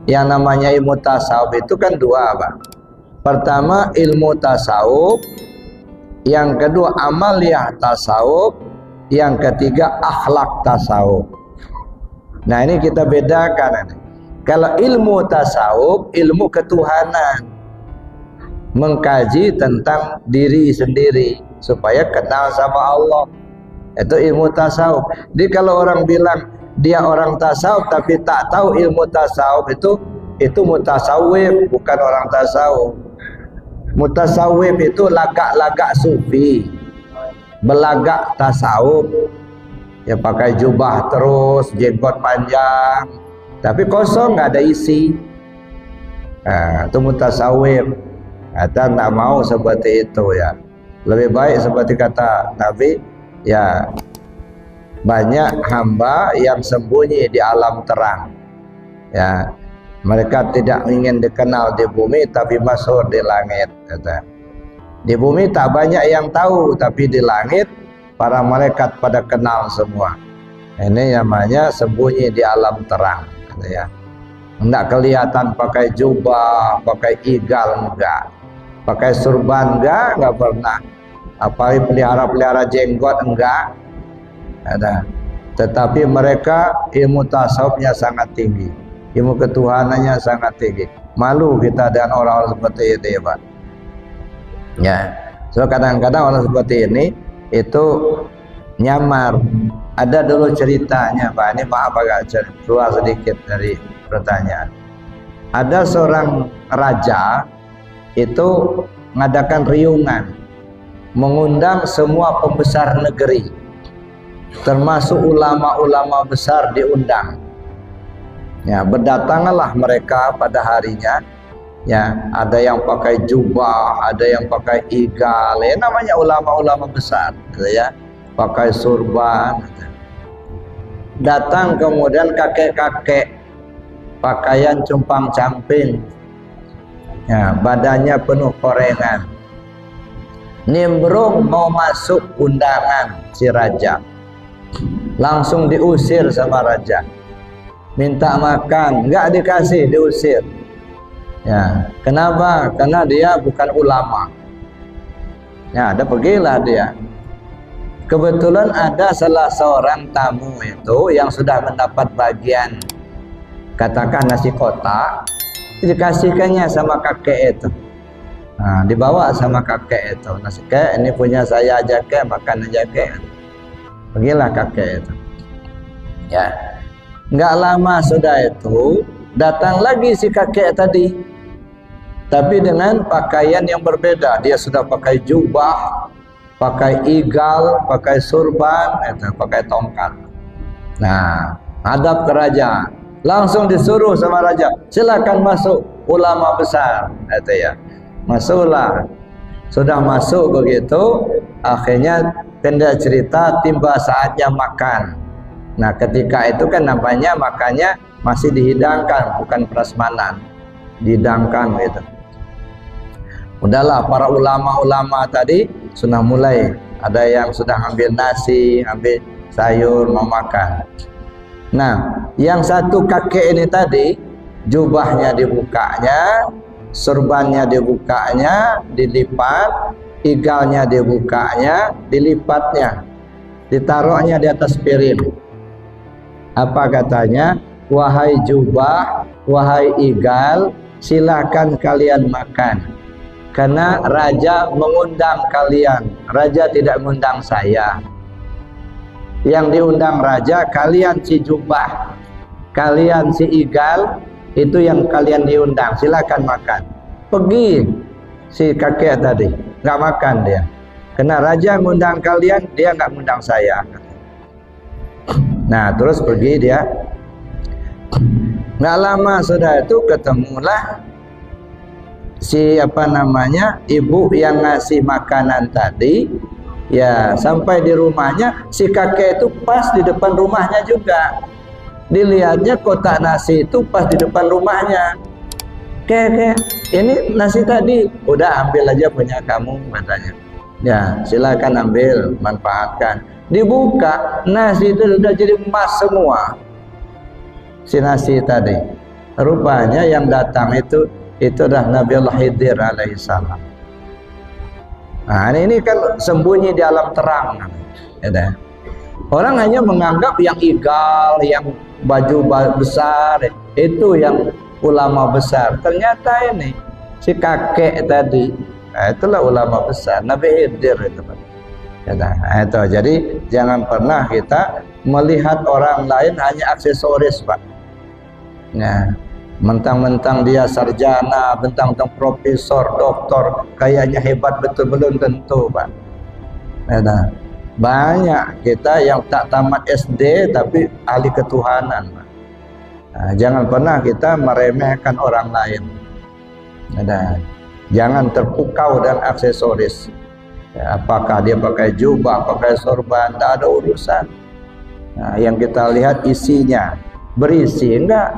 Yang namanya ilmu tasawuf itu kan dua, Pak. Pertama ilmu tasawuf, yang kedua amaliyah tasawuf, yang ketiga akhlak tasawuf. Nah ini kita bedakan. Kalau ilmu tasawuf, ilmu ketuhanan, mengkaji tentang diri sendiri supaya kenal sama Allah, itu ilmu tasawuf. Jadi kalau orang bilang dia orang tasawuf tapi tak tahu ilmu tasawuf, itu mutasawwif, bukan orang tasawuf. Mutasawwif itu lagak-lagak sufi, belagak tasawuf, ya pakai jubah terus, jenggot panjang, tapi kosong, nggak ada isi. Nah, itu mutasawwif. Kita tak mau seperti itu ya. Lebih baik seperti kata Nabi, ya banyak hamba yang sembunyi di alam terang. Ya, mereka tidak ingin dikenal di bumi tapi masyhur di langit. Kata. Di bumi tak banyak yang tahu, tapi di langit para malaikat pada kenal semua. Ini namanya sembunyi di alam terang. Kata ya. Enggak kelihatan pakai jubah, pakai igal enggak, pakai surban enggak pernah. Apa pelihara jenggot enggak ada. Tetapi mereka ilmu tasawufnya sangat tinggi, ilmu ketuhanannya sangat tinggi. Malu kita dengan orang-orang seperti ini ya Pak. Ya, so kadang-kadang orang seperti ini itu nyamar. Ada dulu ceritanya Pak, ini maaf agak keluar sedikit dari pertanyaan. Ada seorang raja itu mengadakan riungan, mengundang semua pembesar negeri, termasuk ulama-ulama besar diundang. Ya, berdatanganlah mereka pada harinya. Ya, ada yang pakai jubah, ada yang pakai igal, ya namanya ulama-ulama besar, gitu ya, pakai surban. Datang kemudian kakek-kakek, pakaian compang-camping, ya, badannya penuh korengan, nimbrung mau masuk undangan si raja, langsung diusir sama raja, minta makan, nggak dikasih, diusir. Ya, kenapa? Karena dia bukan ulama. Ya, ada pergilah dia. Kebetulan ada salah seorang tamu itu yang sudah mendapat bagian, katakan nasi kotak, dikasihkannya sama kakek itu. Nah, dibawa sama kakek itu, nasi kakek ini punya saya aja kek, makan aja kek. Pergilah kakek itu. Ya, nggak lama sudah itu datang lagi si kakek tadi, tapi dengan pakaian yang berbeda. Dia sudah pakai jubah, pakai igal, pakai surban, pakai tongkat. Nah, hadap ke raja, langsung disuruh sama raja, silakan masuk ulama besar, itu ya. Masuklah. Sudah masuk begitu, akhirnya pendek cerita tiba saatnya makan. Nah, ketika itu kan nampaknya makannya masih dihidangkan, bukan prasmanan, dihidangkan gitu. Udahlah, para ulama-ulama tadi sudah mulai, ada yang sudah ambil nasi, ambil sayur, mau makan. Nah, yang satu kakek ini tadi, jubahnya dibukanya, surbannya dibukanya, dilipat, igalnya dibukanya, dilipatnya, ditaruhnya di atas piring. Apa katanya? Wahai jubah, wahai igal, silakan kalian makan. Karena raja mengundang kalian, raja tidak mengundang saya. Yang diundang raja, kalian si jubah, kalian si igal, itu yang kalian diundang, silakan makan. Pergi si kakek tadi, nggak makan dia. Karena raja mengundang kalian, dia nggak mengundang saya. Nah, terus pergi dia. Nggak lama sudah itu ketemulah si ibu yang ngasih makanan tadi. Ya, sampai di rumahnya si kakek itu pas di depan rumahnya juga. Dilihatnya kotak nasi itu pas di depan rumahnya. Kek, ini nasi tadi, udah ambil aja punya kamu, katanya. Ya, silakan ambil, manfaatkan. Dibuka, nasi itu udah jadi emas semua. Si nasi tadi. Rupanya yang datang itu adalah Nabi Allah Khidir alaihissalam. Nah, ini kan sembunyi di alam terang. Ya, orang hanya menganggap yang igal, yang baju besar itu yang ulama besar. Ternyata ini si kakek tadi, nah, itulah ulama besar, Nabi Khidir itu. Ya, nah, itu. Jadi jangan pernah kita melihat orang lain hanya aksesoris, Pak. Nah, mentang-mentang dia sarjana, mentang-mentang profesor, doktor, kayaknya hebat betul, belum tentu, Pak. Nah, banyak kita yang tak tamat SD tapi ahli ketuhanan, Pak. Nah, jangan pernah kita meremehkan orang lain. Nah, jangan terpukau dan aksesoris. Ya, apakah dia pakai jubah, pakai sorban, tak ada urusan. Nah, yang kita lihat isinya, berisi enggak?